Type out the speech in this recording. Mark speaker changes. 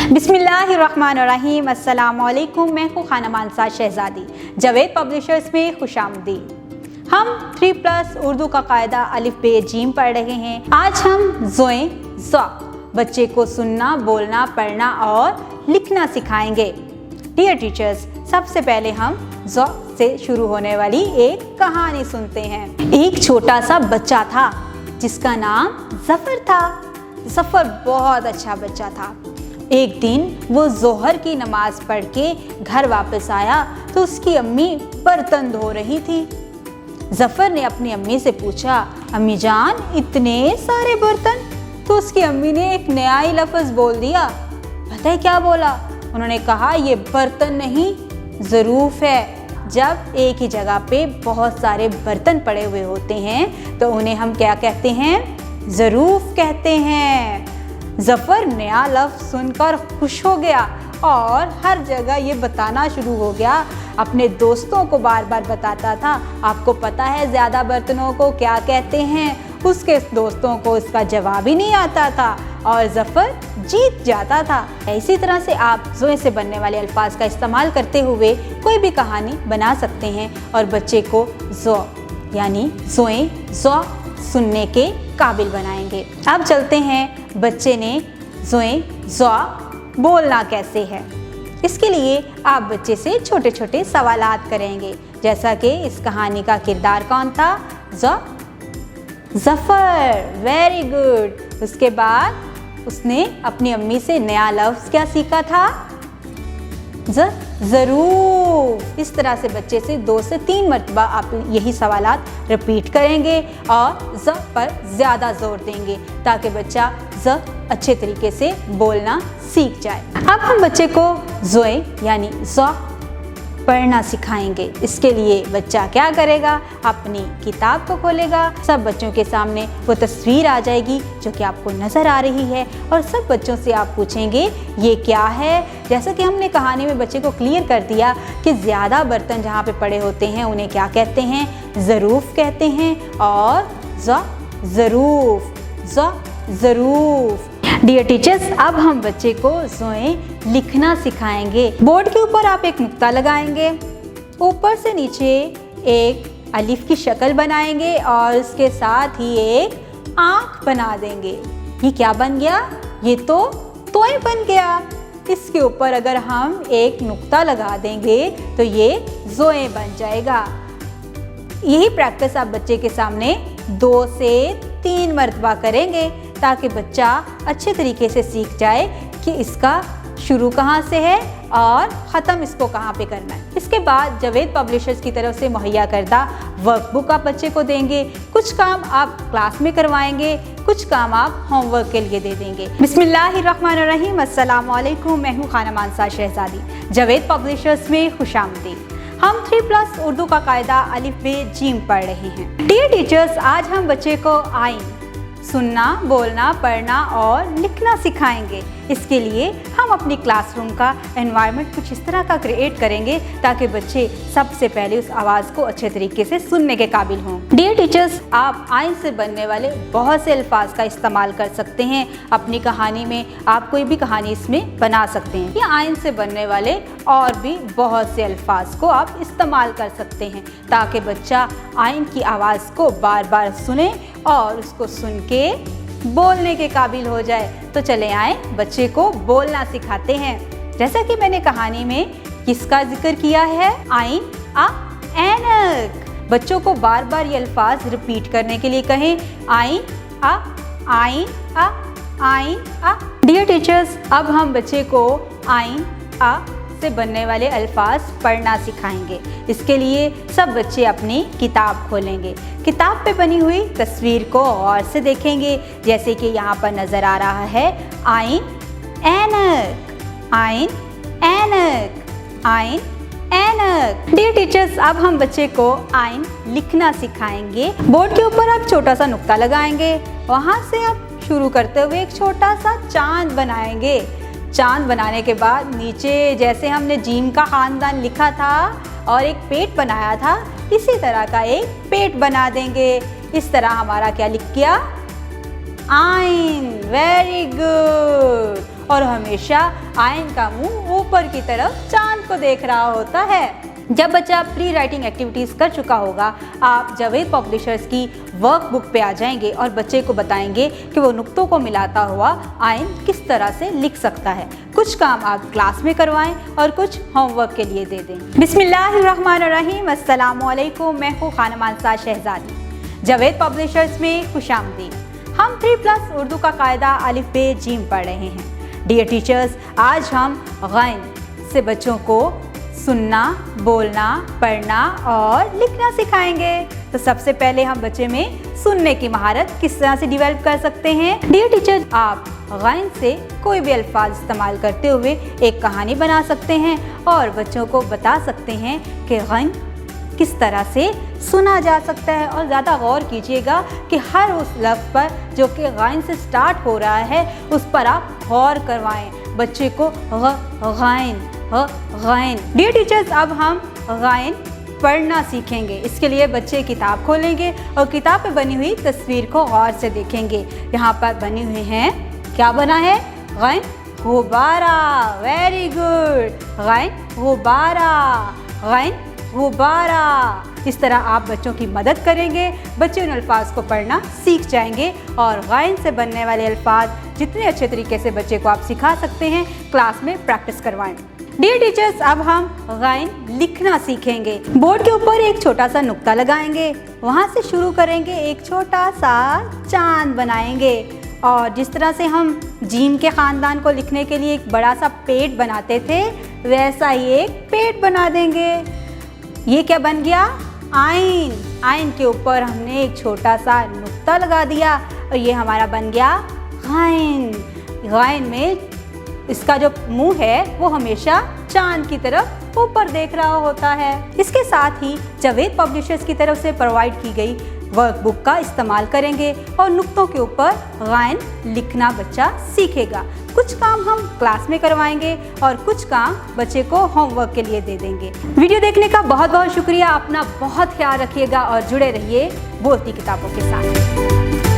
Speaker 1: बिस्मिल्लाहिर्रहमानिर्रहीम। अस्सलामुअलैकुम। मैं हूँ खाना मानसा शहज़ादी। जावेद पब्लिशर्स में खुशामदीद। हम 3+ उर्दू का कायदा अलिफ बे जीम पढ़ रहे हैं। आज हम ज़ोए ज़ा बच्चे को सुनना, बोलना, पढ़ना और लिखना सिखाएंगे। डियर टीचर्स, सबसे पहले हम ज़ा से शुरू होने वाली एक कहानी सुनते हैं। एक छोटा सा बच्चा था जिसका नाम ज़फ़र था। ज़फ़र बहुत अच्छा बच्चा था। एक दिन वो ज़ोहर की नमाज़ पढ़ के घर वापस आया तो उसकी अम्मी बर्तन धो रही थी। ज़फ़र ने अपनी अम्मी से पूछा, अम्मी जान इतने सारे बर्तन? तो उसकी अम्मी ने एक नया ही लफ्ज़ बोल दिया। पता है क्या बोला? उन्होंने कहा, ये बर्तन नहीं ज़रूफ़ है। जब एक ही जगह पे बहुत सारे बर्तन पड़े हुए होते हैं तो उन्हें हम क्या कहते हैं? ज़रूफ़ कहते हैं। ज़फ़र नया लफ्ज़ सुनकर खुश हो गया और हर जगह ये बताना शुरू हो गया। अपने दोस्तों को बार बार बताता था, आपको पता है ज़्यादा बर्तनों को क्या कहते हैं? उसके दोस्तों को इसका जवाब ही नहीं आता था और ज़फ़र जीत जाता था। इसी तरह से आप ज़ोए से बनने वाले अल्फाज का इस्तेमाल करते हुए कोई भी कहानी बना सकते हैं और बच्चे को ज़ो यानी ज़ोए ज़ा सुनने के काबिल बनाएंगे। अब चलते हैं बच्चे ने ज़ोए ज़ा बोलना कैसे है। इसके लिए आप बच्चे से छोटे छोटे सवालात करेंगे, जैसा कि इस कहानी का किरदार कौन था? ज़फ़र। Very good. उसके बाद उसने अपनी अम्मी से नया लफ्ज़ क्या सीखा था? ज़रूर। इस तरह से बच्चे से 2 से 3 मरतबा आप यही सवालात रिपीट करेंगे और ज़ पर ज़्यादा ज़ोर देंगे ताकि बच्चा ज़ अच्छे तरीके से बोलना सीख जाए। अब हम बच्चे को ज़ोए यानी ज़ा पढ़ना सिखाएंगे। इसके लिए बच्चा क्या करेगा? अपनी किताब को खोलेगा। सब बच्चों के सामने वो तस्वीर आ जाएगी जो कि आपको नज़र आ रही है और सब बच्चों से आप पूछेंगे ये क्या है। जैसा कि हमने कहानी में बच्चे को क्लियर कर दिया कि ज़्यादा बर्तन जहाँ पे पड़े होते हैं उन्हें क्या कहते हैं? ज़रूफ़ कहते हैं और ज़ा ज़रूफ़, ज़ा ज़रूफ़। डियर टीचर्स, अब हम बच्चे को ज़ोए लिखना सिखाएंगे। बोर्ड के ऊपर आप एक नुक्ता लगाएंगे, ऊपर से नीचे एक अलिफ की शक्ल बनाएंगे और उसके साथ ही एक आँख बना देंगे। ये क्या बन गया? ये तो तोय बन गया। इसके ऊपर अगर हम एक नुक्ता लगा देंगे तो ये ज़ोए बन जाएगा। यही प्रैक्टिस आप बच्चे के सामने 2 से 3 मरतबा करेंगे ताकि बच्चा अच्छे तरीके से सीख जाए कि इसका शुरू कहाँ से है और ख़त्म इसको कहाँ पे करना है। इसके बाद जावेद पब्लिशर्स की तरफ से मुहैया करदा वर्कबुक आप बच्चे को देंगे। कुछ काम आप क्लास में करवाएंगे, कुछ काम आप होमवर्क के लिए दे देंगे। बिस्मिल्लाहिर्रहमानिर्रहीम। अस्सलामुअलैकुम। मैं हूँ खाना मानसा शहज़ादी। जावेद पब्लिशर्स में खुशामदीद। हम 3+ उर्दू का कायदा अलिफ बे जीम पढ़ रहे हैं। डियर टीचर्स, आज हम बच्चे को आइन सुनना, बोलना, पढ़ना और लिखना सिखाएंगे। इसके लिए हम अपनी क्लासरूम का एनवायरनमेंट कुछ इस तरह का क्रिएट करेंगे ताकि बच्चे सबसे पहले उस आवाज़ को अच्छे तरीके से सुनने के काबिल हों। डियर टीचर्स, आप आइन से बनने वाले बहुत से अल्फाज का इस्तेमाल कर सकते हैं। अपनी कहानी में आप कोई भी कहानी इसमें बना सकते हैं। या आइन से बनने वाले और भी बहुत से अल्फाज को आप इस्तेमाल कर सकते हैं ताकि बच्चा आइन की आवाज़ को बार बार सुने और उसको सुन के बोलने के काबिल हो जाए। तो चले आए बच्चे को बोलना सिखाते हैं। जैसा कि मैंने कहानी में किसका जिक्र किया है? आइन आ ऐनक। बच्चों को बार बार ये अल्फाज रिपीट करने के लिए कहें, आइन आ, आइन आ, आइन आ। डियर टीचर्स, अब हम बच्चे को आइन आ से बनने वाले अल्फाज पढ़ना सिखाएंगे। इसके लिए सब बच्चे अपनी किताब खोलेंगे। किताब पे बनी हुई तस्वीर को गौर से देखेंगे, जैसे कि यहाँ पर नज़र आ रहा है आइन ऐनक, आइन ऐनक, आइन ऐनक। डियर टीचर्स, अब हम बच्चे को आइन लिखना सिखाएंगे। बोर्ड के ऊपर आप छोटा सा नुक्ता लगाएंगे, वहाँ से आप शुरू करते हुए एक छोटा सा चांद बनाएंगे। चांद बनाने के बाद नीचे जैसे हमने जीम का ख़ानदान लिखा था और एक पेट बनाया था, इसी तरह का एक पेट बना देंगे। इस तरह हमारा क्या लिख गया? आइन। Very good. और हमेशा आयन का मुंह ऊपर की तरफ चांद को देख रहा होता है। जब बच्चा प्री राइटिंग एक्टिविटीज़ कर चुका होगा, आप जावेद पब्लिशर्स की वर्कबुक पे आ जाएंगे और बच्चे को बताएंगे कि वो नुक्तों को मिलाता हुआ आयन किस तरह से लिख सकता है। कुछ काम आप क्लास में करवाएं और कुछ होमवर्क के लिए दे दें। बिस्मिल्लाहिर्रहमानिर्रहीम, अस्सलामुअलैकुम। मैं हूँ खानम अंसार शहजादी। जावेद पब्लिशर्स में खुशामदीद। हम 3+ उर्दू का कायदा अलिफ बे जीम पढ़ रहे हैं। डियर टीचर्स, आज हम गैन से बच्चों को सुनना, बोलना, पढ़ना और लिखना सिखाएंगे। तो सबसे पहले हम बच्चे में सुनने की महारत किस तरह से डेवलप कर सकते हैं। डियर टीचर, आप गैन से कोई भी अल्फाज इस्तेमाल करते हुए एक कहानी बना सकते हैं और बच्चों को बता सकते हैं कि गैन किस तरह से सुना जा सकता है। और ज़्यादा गौर कीजिएगा कि हर उस लफ्ज़ पर जो कि गैन से स्टार्ट हो रहा है उस पर आप गौर करवाएं बच्चे को। Gain gain. डियर टीचर्स, अब हम गैन पढ़ना सीखेंगे। इसके लिए बच्चे किताब खोलेंगे और किताब पे बनी हुई तस्वीर को गौर से देखेंगे। यहाँ पर बनी हुई हैं, क्या बना है? गैन गुब्बारा। Very good. गैन गुब्बारा, गैन गुब्बारा। इस तरह आप बच्चों की मदद करेंगे, बच्चे उन अल्फाज को पढ़ना सीख जाएंगे और गैन से बनने वाले अल्फाज जितने अच्छे तरीके से बच्चे को आप सिखा सकते हैं क्लास में प्रैक्टिस करवाएं। डियर टीचर्स, अब हम गैन लिखना सीखेंगे। बोर्ड के ऊपर एक छोटा सा नुक्ता लगाएंगे, वहाँ से शुरू करेंगे, एक छोटा सा चांद बनाएंगे और जिस तरह से हम जीम के ख़ानदान को लिखने के लिए एक बड़ा सा पेट बनाते थे, वैसा ही एक पेट बना देंगे। ये क्या बन गया? आइन। आइन के ऊपर हमने एक छोटा सा नुक्ता लगा दिया और ये हमारा बन गया गैन। गैन में इसका जो मुंह है वो हमेशा चांद की तरफ ऊपर देख रहा होता है। इसके साथ ही जावेद पब्लिशर्स की तरफ से प्रोवाइड की गई वर्कबुक का इस्तेमाल करेंगे और नुक्तों के ऊपर गैन लिखना बच्चा सीखेगा। कुछ काम हम क्लास में करवाएंगे और कुछ काम बच्चे को होमवर्क के लिए दे देंगे। वीडियो देखने का बहुत बहुत शुक्रिया। अपना बहुत ख्याल रखिएगा और जुड़े रहिए बोलती किताबों के साथ।